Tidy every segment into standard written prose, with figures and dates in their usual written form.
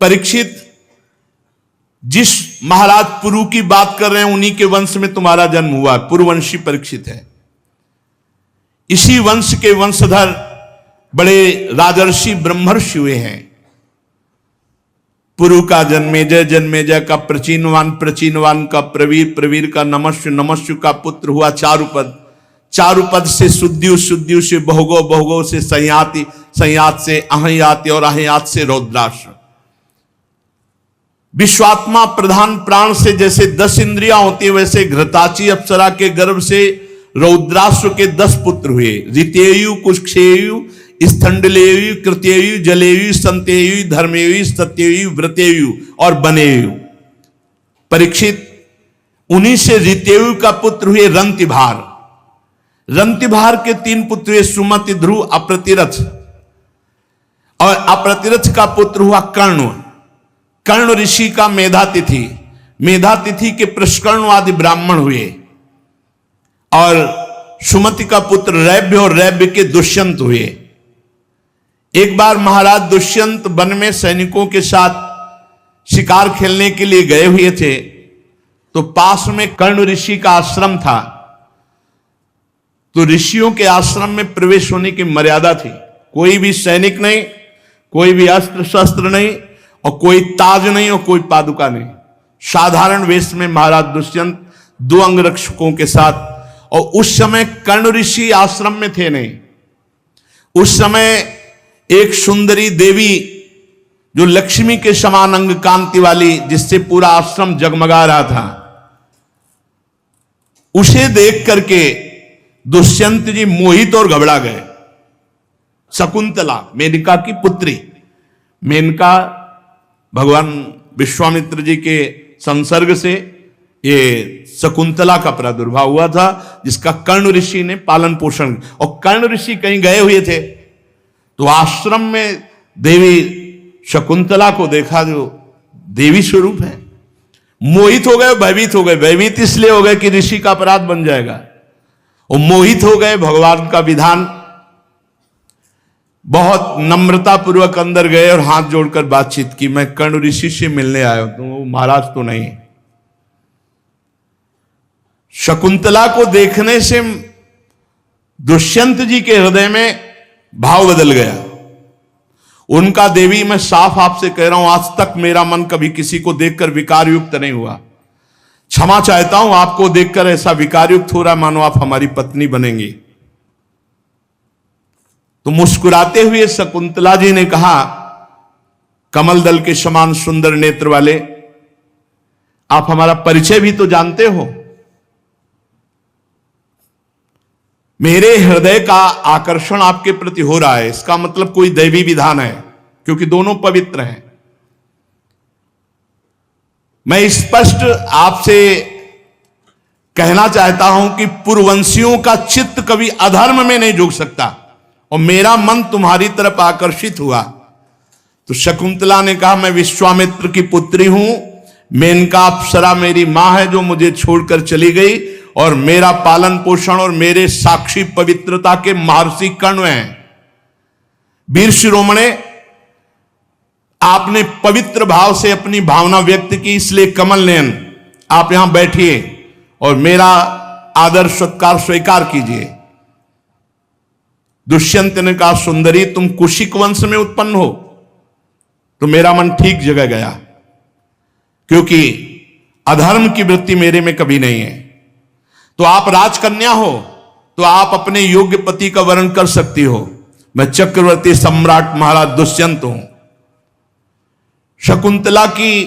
परीक्षित, जिस महाराज पुरु की बात कर रहे हैं उन्हीं के वंश में तुम्हारा जन्म हुआ। पुरुवंशी परीक्षित है। इसी वंश के वंशधर बड़े राजर्षि ब्रह्मर्षि हुए हैं। पुरु का जन्मेजय, जन्मेजय का प्रचीनवान, प्रचीनवान का प्रवीर, प्रवीर का नमस्यु, नमस्यु का पुत्र हुआ चारुपद, चारुपद से सुद्यु, सुद्यु से बहुगो, बहुगो से संयाति, संयात से अहयाति और अहयात से रौद्राक्ष। विश्वात्मा प्रधान प्राण से जैसे 10 इंद्रियां होती है, वैसे घृताची अप्सरा के गर्भ से रौद्राश्व के 10 पुत्र हुए। ऋतेयु, कुक्षेयु, स्थंडलेयु, कृत्ययु, जलेयु, संतेयु, धर्मेयु, सत्ययु, व्रतेयु और बनेयु। परीक्षित, उन्हीं से ऋतेयु का पुत्र हुए रंतिभार। रंतिभार के 3 पुत्र हुए, सुमति, ध्रुव, अप्रतिरथ। और अप्रतिरथ का पुत्र हुआ कर्ण। कर्ण ऋषि का मेधातिथि, मेधातिथि के प्रष्कर्ण आदि ब्राह्मण हुए। और सुमति का पुत्र रैभ्य और रैभ्य के दुष्यंत हुए। एक बार महाराज दुष्यंत वन में सैनिकों के साथ शिकार खेलने के लिए गए हुए थे, तो पास में कर्ण ऋषि का आश्रम था। तो ऋषियों के आश्रम में प्रवेश होने की मर्यादा थी। कोई भी सैनिक नहीं, कोई भी अस्त्र शस्त्र नहीं, और कोई ताज नहीं और कोई पादुका नहीं। साधारण वेश में महाराज दुष्यंत 2 अंगरक्षकों के साथ। और उस समय कर्ण ऋषि आश्रम में थे नहीं। उस समय एक सुंदरी देवी, जो लक्ष्मी के समान अंग कांति वाली, जिससे पूरा आश्रम जगमगा रहा था, उसे देख करके दुष्यंत जी मोहित और घबरा गए। शकुंतला, मेनका की पुत्री। मेनका भगवान विश्वामित्र जी के संसर्ग से ये शकुंतला का प्रादुर्भाव हुआ था, जिसका कर्ण ऋषि ने पालन पोषण। और कर्ण ऋषि कहीं गए हुए थे, तो आश्रम में देवी शकुंतला को देखा, जो देवी स्वरूप है। मोहित हो गए, भयभीत हो गए। भयभीत इसलिए हो गए कि ऋषि का अपराध बन जाएगा, और मोहित हो गए। भगवान का विधान, बहुत नम्रता पूर्वक अंदर गए और हाथ जोड़कर बातचीत की। मैं कर्ण ऋषि से मिलने आया हूं, तो वो महाराज तो नहीं। शकुंतला को देखने से दुष्यंत जी के हृदय में भाव बदल गया। उनका, देवी मैं साफ आपसे कह रहा हूं, आज तक मेरा मन कभी किसी को देखकर विकार युक्त नहीं हुआ। क्षमा चाहता हूं, आपको देखकर ऐसा विकार युक्त हो रहा, मानो आप हमारी पत्नी बनेंगी। तो मुस्कुराते हुए शकुंतला जी ने कहा, कमल दल के समान सुंदर नेत्र वाले, आप हमारा परिचय भी तो जानते हो। मेरे हृदय का आकर्षण आपके प्रति हो रहा है, इसका मतलब कोई दैवी विधान है, क्योंकि दोनों पवित्र हैं। मैं स्पष्ट आपसे कहना चाहता हूं कि पूर्ववंशियों का चित्त कभी अधर्म में नहीं झुक सकता, और मेरा मन तुम्हारी तरफ आकर्षित हुआ। तो शकुंतला ने कहा, मैं विश्वामित्र की पुत्री हूं। मेनका अप्सरा मेरी मां है, जो मुझे छोड़कर चली गई, और मेरा पालन पोषण और मेरे साक्षी पवित्रता के महर्षि कर्ण हैं। वीर शिरोमणे, आपने पवित्र भाव से अपनी भावना व्यक्त की, इसलिए कमल नयन आप यहां बैठिए और मेरा आदर सत्कार स्वीकार कीजिए। दुष्यंत ने कहा, सुंदरी तुम कुशिक वंश में उत्पन्न हो, तो मेरा मन ठीक जगह गया, क्योंकि अधर्म की वृत्ति मेरे में कभी नहीं है। तो आप राजकन्या हो, तो आप अपने योग्य पति का वर्ण कर सकती हो। मैं चक्रवर्ती सम्राट महाराज दुष्यंत हूं। शकुंतला की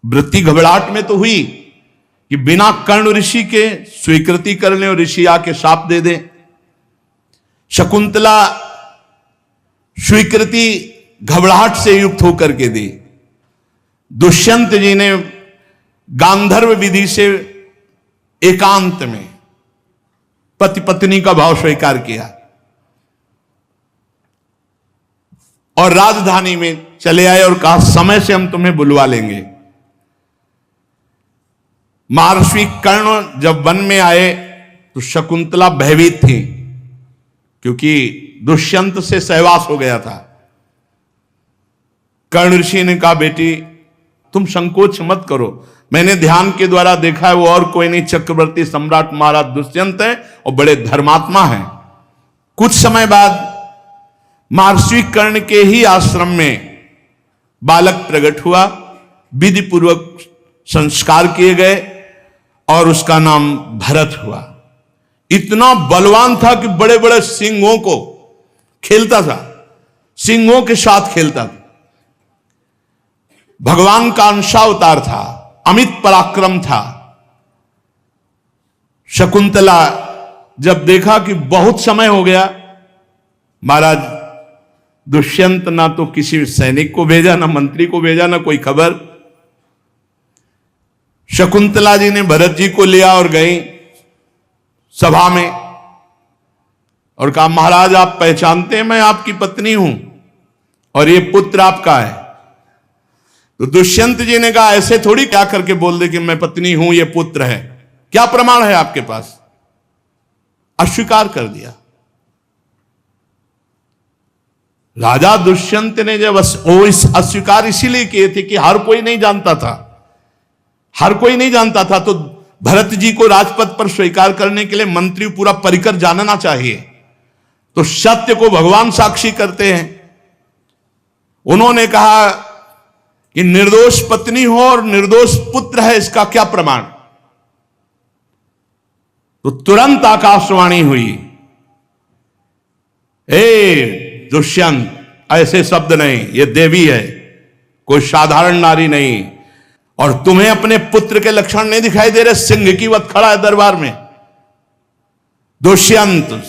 वृत्ति घबराहट में तो हुई कि बिना कर्ण ऋषि के स्वीकृति कर ले और ऋषि आके शाप दे दे। शकुंतला स्वीकृति घबराहट से युक्त होकर के दी। दुष्यंत जी ने गांधर्व विधि से एकांत में पति पत्नी का भाव स्वीकार किया और राजधानी में चले आए और कहा, समय से हम तुम्हें बुलवा लेंगे। महर्षि कर्ण जब वन में आए तो शकुंतला भयभीत थी, क्योंकि दुष्यंत से सहवास हो गया था। कर्ण ऋषि ने कहा, बेटी तुम संकोच मत करो, मैंने ध्यान के द्वारा देखा है वो और कोई नहीं, चक्रवर्ती सम्राट महाराज दुष्यंत है और बड़े धर्मात्मा हैं। कुछ समय बाद महर्षि कर्ण के ही आश्रम में बालक प्रकट हुआ, विधि पूर्वक संस्कार किए गए और उसका नाम भरत हुआ। इतना बलवान था कि बड़े बड़े सिंहों को खेलता था, सिंहों के साथ खेलता था, भगवान का अंशावतार था, अमित पराक्रम था। शकुंतला जब देखा कि बहुत समय हो गया, महाराज दुष्यंत ना तो किसी सैनिक को भेजा, ना मंत्री को भेजा, ना कोई खबर। शकुंतला जी ने भरत जी को लिया और गई सभा में और कहा, महाराज आप पहचानते हैं मैं आपकी पत्नी हूं और ये पुत्र आपका है। तो दुष्यंत जी ने कहा, ऐसे थोड़ी क्या करके बोल दे कि मैं पत्नी हूं, ये पुत्र है, क्या प्रमाण है आपके पास? अस्वीकार कर दिया। राजा दुष्यंत ने जब अस्वीकार इसीलिए किए थे कि हर कोई नहीं जानता था, हर कोई नहीं जानता था, तो भरत जी को राजपद पर स्वीकार करने के लिए मंत्री पूरा परिकर जानना चाहिए। तो सत्य को भगवान साक्षी करते हैं। उन्होंने कहा कि निर्दोष पत्नी हो और निर्दोष पुत्र है, इसका क्या प्रमाण? तो तुरंत आकाशवाणी हुई, हे दुष्यंत ऐसे शब्द नहीं, ये देवी है, कोई साधारण नारी नहीं, और तुम्हें अपने पुत्र के लक्षण नहीं दिखाई दे रहे? सिंह की वत खड़ा है दरबार में। दुष्यंत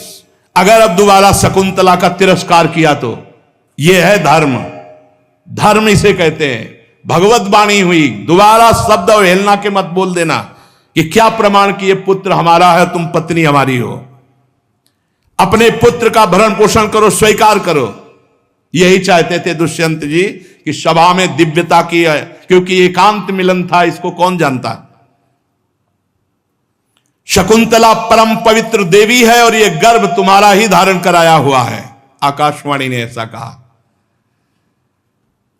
अगर अब दोबारा शकुंतला का तिरस्कार किया तो यह है धर्म, धर्म इसे कहते हैं। भगवत वाणी हुई, दोबारा शब्द अवहेलना के मत बोल देना कि क्या प्रमाण कि ये पुत्र हमारा है, तुम पत्नी हमारी हो। अपने पुत्र का भरण पोषण करो, स्वीकार करो। यही चाहते थे दुष्यंत जी कि सभा में दिव्यता की है, क्योंकि एकांत मिलन था, इसको कौन जानता। शकुंतला परम पवित्र देवी है और यह गर्भ तुम्हारा ही धारण कराया हुआ है, आकाशवाणी ने ऐसा कहा।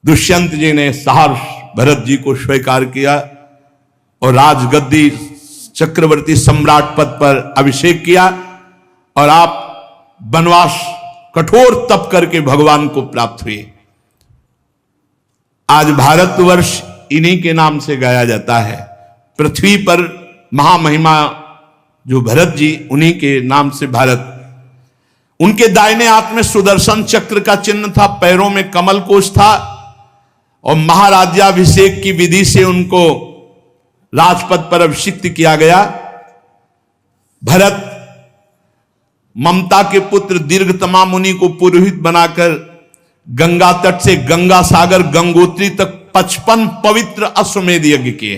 दुष्यंत जी ने सहर्ष भरत जी को स्वीकार किया और राजगद्दी चक्रवर्ती सम्राट पद पर अभिषेक किया और आप वनवास कठोर तप करके भगवान को प्राप्त हुए। आज भारतवर्ष इन्हीं के नाम से गाया जाता है। पृथ्वी पर महामहिमा जो भरत जी, उन्हीं के नाम से भारत। उनके दाहिने हाथ में सुदर्शन चक्र का चिन्ह था, पैरों में कमल कोश था और महाराज्याभिषेक की विधि से उनको राजपद पर अभिषिक्त किया गया। भरत ममता के पुत्र दीर्घतमा मुनि को पुरोहित बनाकर गंगा तट से गंगा सागर गंगोत्री तक 55 पवित्र अश्वमेध यज्ञ किए।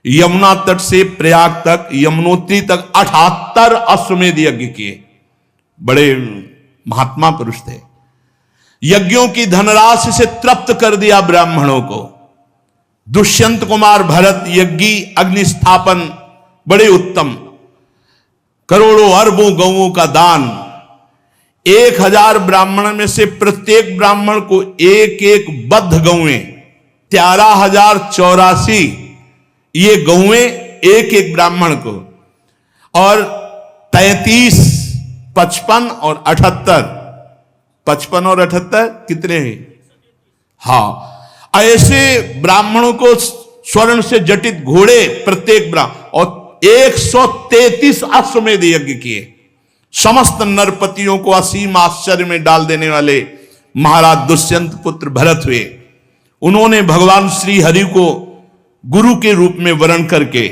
यमुना तट से प्रयाग तक, यमुनोत्री तक 78 अश्वमेध यज्ञ किए। बड़े महात्मा पुरुष थे। यज्ञों की धनराशि से तृप्त कर दिया ब्राह्मणों को। दुष्यंत कुमार भरत यज्ञी अग्नि स्थापन बड़े उत्तम, करोड़ों अरबों गौओं का दान। 1000 ब्राह्मण में से प्रत्येक ब्राह्मण को एक एक बद्ध गौएं, 13,084 ये गौएं एक एक ब्राह्मण को, और 33, 55 और 78, 55 और 78 कितने हैं? हाँ, ऐसे ब्राह्मणों को स्वर्ण से जटित घोड़े प्रत्येक ब्राह्मण, और 133 अश्वमेध यज्ञ किए। समस्त नरपतियों को असीम आश्चर्य में डाल देने वाले महाराज दुष्यंत पुत्र भरत हुए। उन्होंने भगवान श्री हरि को गुरु के रूप में वर्ण करके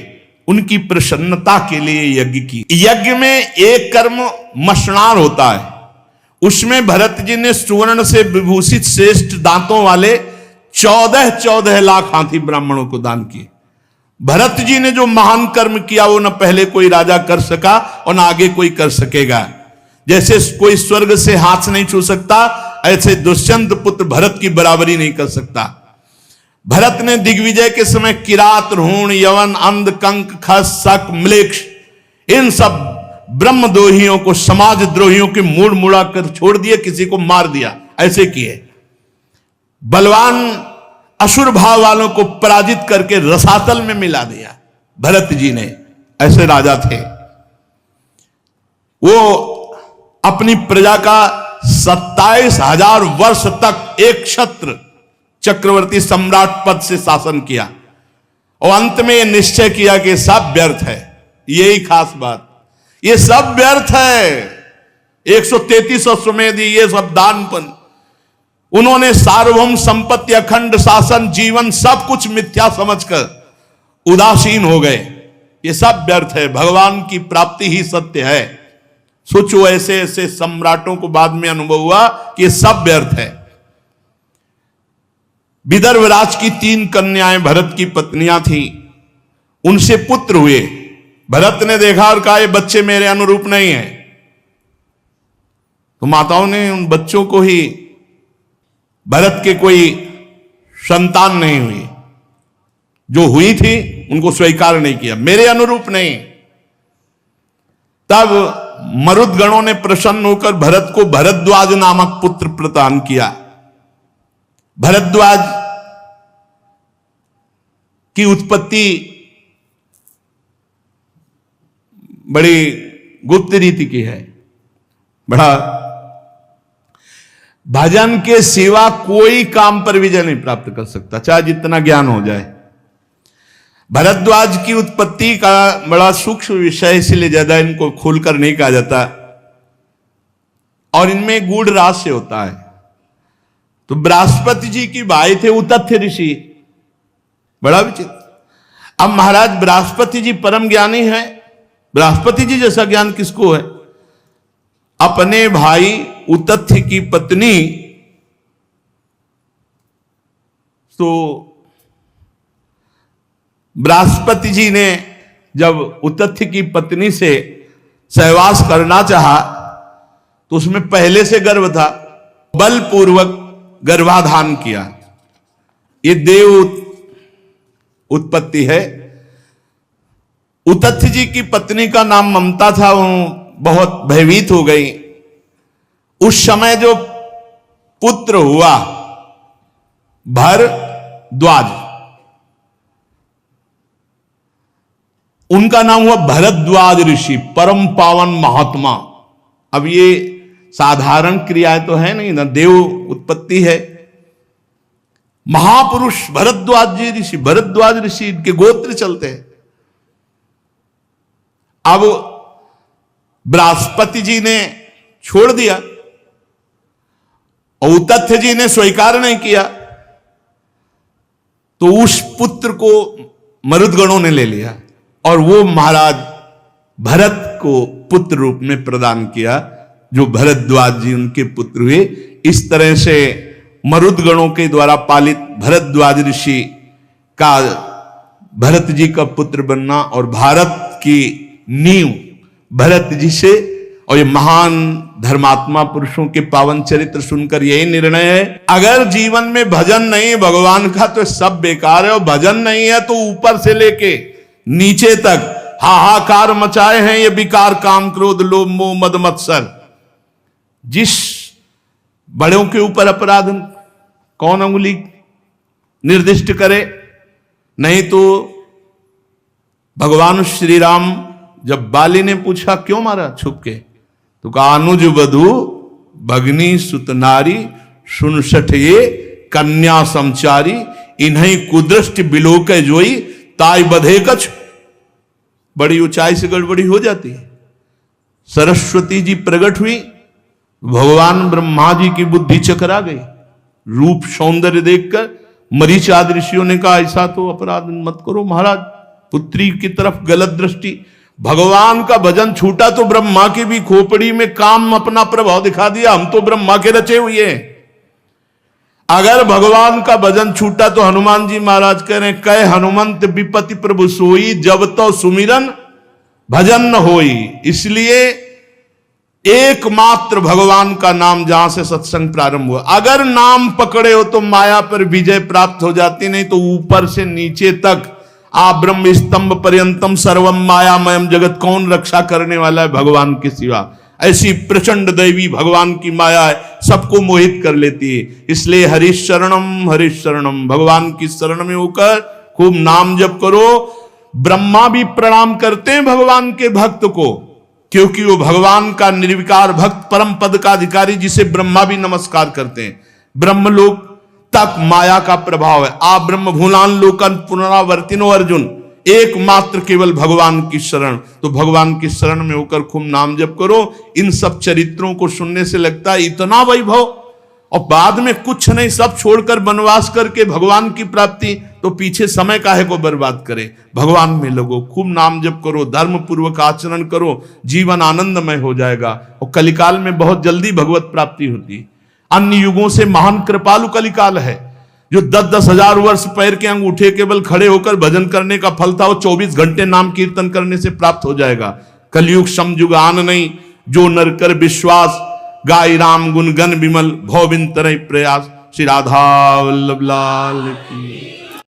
उनकी प्रसन्नता के लिए यज्ञ की। यज्ञ में एक कर्म मशनार होता है, उसमें भरत जी ने सुवर्ण से विभूषित श्रेष्ठ दांतों वाले 14 लाख हाथी ब्राह्मणों को दान किए। भरत जी ने जो महान कर्म किया वो न पहले कोई राजा कर सका और न आगे कोई कर सकेगा। जैसे कोई स्वर्ग से हाथ नहीं छू सकता, ऐसे दुष्यंत पुत्र भरत की बराबरी नहीं कर सकता। भरत ने दिग्विजय के समय किरात, ऋण, यवन, अंध, कंक, खस, शक, म्लेच्छ इन सब ब्रह्मद्रोहियों को, समाज द्रोहियों के मूड़ मुड़ा कर छोड़ दिए, किसी को मार दिया, ऐसे किए। बलवान असुर भाव वालों को पराजित करके रसातल में मिला दिया भरत जी ने। ऐसे राजा थे। वो अपनी प्रजा का 27,000 वर्ष तक एक क्षत्र चक्रवर्ती सम्राट पद से शासन किया और अंत में यह निश्चय किया कि सब व्यर्थ है। यही खास बात, ये सब व्यर्थ है। 133 अश्वमेध, ये सब दानपन, उन्होंने सार्वभौम संपत्ति, अखंड शासन, जीवन सब कुछ मिथ्या समझकर उदासीन हो गए। ये सब व्यर्थ है, भगवान की प्राप्ति ही सत्य है। सोचो, ऐसे ऐसे सम्राटों को बाद में अनुभव हुआ कि ये सब व्यर्थ है। विदर्भ राज की 3 कन्याएं भरत की पत्नियां थीं, उनसे पुत्र हुए। भरत ने देखा और कहा, ये बच्चे मेरे अनुरूप नहीं है। तो माताओं ने उन बच्चों को ही, भरत के कोई संतान नहीं हुई, जो हुई थी उनको स्वीकार नहीं किया, मेरे अनुरूप नहीं। तब मरुदगणों ने प्रसन्न होकर भरत को भरद्वाज नामक पुत्र प्रदान किया। भरद्वाज की उत्पत्ति बड़ी गुप्त रीति की है। बड़ा भजन के सिवा कोई काम पर विजय नहीं प्राप्त कर सकता, चाहे जितना ज्ञान हो जाए। भरद्वाज की उत्पत्ति का बड़ा सूक्ष्म विषय, इसलिए ज्यादा इनको खोलकर नहीं कहा जाता, और इनमें गूढ़ रहस्य होता है। तो बृहस्पति जी की भाई थे उतथ्य ऋषि, बड़ा विचित्र। अब महाराज बृहस्पति जी परम ज्ञानी है, बृहस्पति जी जैसा ज्ञान किसको है? अपने भाई उतथ्य की पत्नी, तो बृहस्पति जी ने जब उतथ्य की पत्नी से सहवास करना चाहा तो उसमें पहले से गर्भ था, बलपूर्वक गर्भाधान किया। ये देव उत्पत्ति है। उतथ्य जी की पत्नी का नाम ममता था, वो बहुत भयभीत हो गई। उस समय जो पुत्र हुआ भरद्वाज, उनका नाम हुआ भरद्वाज ऋषि, परम पावन महात्मा। अब ये साधारण क्रियाएं तो है नहीं ना, देव उत्पत्ति है। महापुरुष भरद्वाज जी ऋषि, भरद्वाज ऋषि, इनके गोत्र चलते हैं। अब बृहस्पति जी ने छोड़ दिया और उतथ्य जी ने स्वीकार नहीं किया, तो उस पुत्र को मरुदगणों ने ले लिया और वो महाराज भरत को पुत्र रूप में प्रदान किया, जो भरद्वाज जी उनके पुत्र हुए। इस तरह से मरुदगणों के द्वारा पालित भरद्वाज ऋषि का भरत जी का पुत्र बनना और भारत की नींव भरत जी से, और ये महान धर्मात्मा पुरुषों के पावन चरित्र सुनकर यही निर्णय है, अगर जीवन में भजन नहीं भगवान का तो सब बेकार है, और भजन नहीं है तो ऊपर से लेके नीचे तक हाहाकार मचाए हैं ये विकार, काम, क्रोध, लोभ, मोह, मद, मत्सर। जिस बड़ों के ऊपर अपराध कौन अंगुली निर्दिष्ट करे? नहीं तो भगवान श्री राम जब बाली ने पूछा क्यों मारा छुप के, तो कहा अनुज वधु भगनी सुत नारी सुनसठ ये कन्या समचारी, इन्हीं कुदृष्टि बिलोक जोई ताई बधे कछ। बड़ी ऊंचाई से गड़बड़ी हो जाती है। सरस्वती जी प्रकट हुई, भगवान ब्रह्मा जी की बुद्धि चकरा गई। रूप सौंदर्य देखकर मरीच आदि ऋषियों ने कहा ऐसा तो अपराध मत करो महाराज, पुत्री की तरफ गलत दृष्टि। भगवान का भजन छूटा तो ब्रह्मा की भी खोपड़ी में काम अपना प्रभाव दिखा दिया। हम तो ब्रह्मा के रचे हुए हैं। अगर भगवान का भजन छूटा तो हनुमान जी महाराज कह रहे हैं, कह हनुमंत विपति प्रभु सोई, जब तो सुमिरन भजन न होई। इसलिए एकमात्र भगवान का नाम जहां से सत्संग प्रारंभ हुआ, अगर नाम पकड़े हो तो माया पर विजय प्राप्त हो जाती, नहीं तो ऊपर से नीचे तक आ ब्रह्म स्तंभ पर्यंतम सर्वम मायामयम जगत, कौन रक्षा करने वाला है भगवान के सिवा। ऐसी प्रचंड दैवी भगवान की माया है, सबको मोहित कर लेती है। इसलिए हरीश शरणम, भगवान की शरण में होकर खूब नाम जप करो। ब्रह्मा भी प्रणाम करते हैं भगवान के भक्त को, क्योंकि वो भगवान का निर्विकार भक्त परम पद का अधिकारी, जिसे ब्रह्मा भी नमस्कार करते हैं। ब्रह्मलोक तक माया का प्रभाव है। आप ब्रह्म भूलान लोकन पुनरावर्तिनो अर्जुन, एकमात्र केवल भगवान की शरण। तो भगवान की शरण में होकर खूब नाम जप करो। इन सब चरित्रों को सुनने से लगता है इतना वैभव, और बाद में कुछ नहीं, सब छोड़कर वनवास करके भगवान की प्राप्ति, तो पीछे समय काहे को बर्बाद करे। भगवान में लगो, खूब नाम जप करो, धर्म पूर्वक आचरण करो, जीवन आनंदमय हो जाएगा। और कलिकाल में बहुत जल्दी भगवत प्राप्ति होती है। अन्य युगों से महान कृपालु कलिकाल है, जो 10-10 हजार वर्ष पैर के अंगूठे केवल खड़े होकर भजन करने का फल था, वो 24 घंटे नाम कीर्तन करने से प्राप्त हो जाएगा। कलयुग समयुग आन नहीं, जो नर कर विश्वास, गाय राम गुण गण विमल, भव बिन तरह प्रयास। श्री राधा वल्लभ लाल की।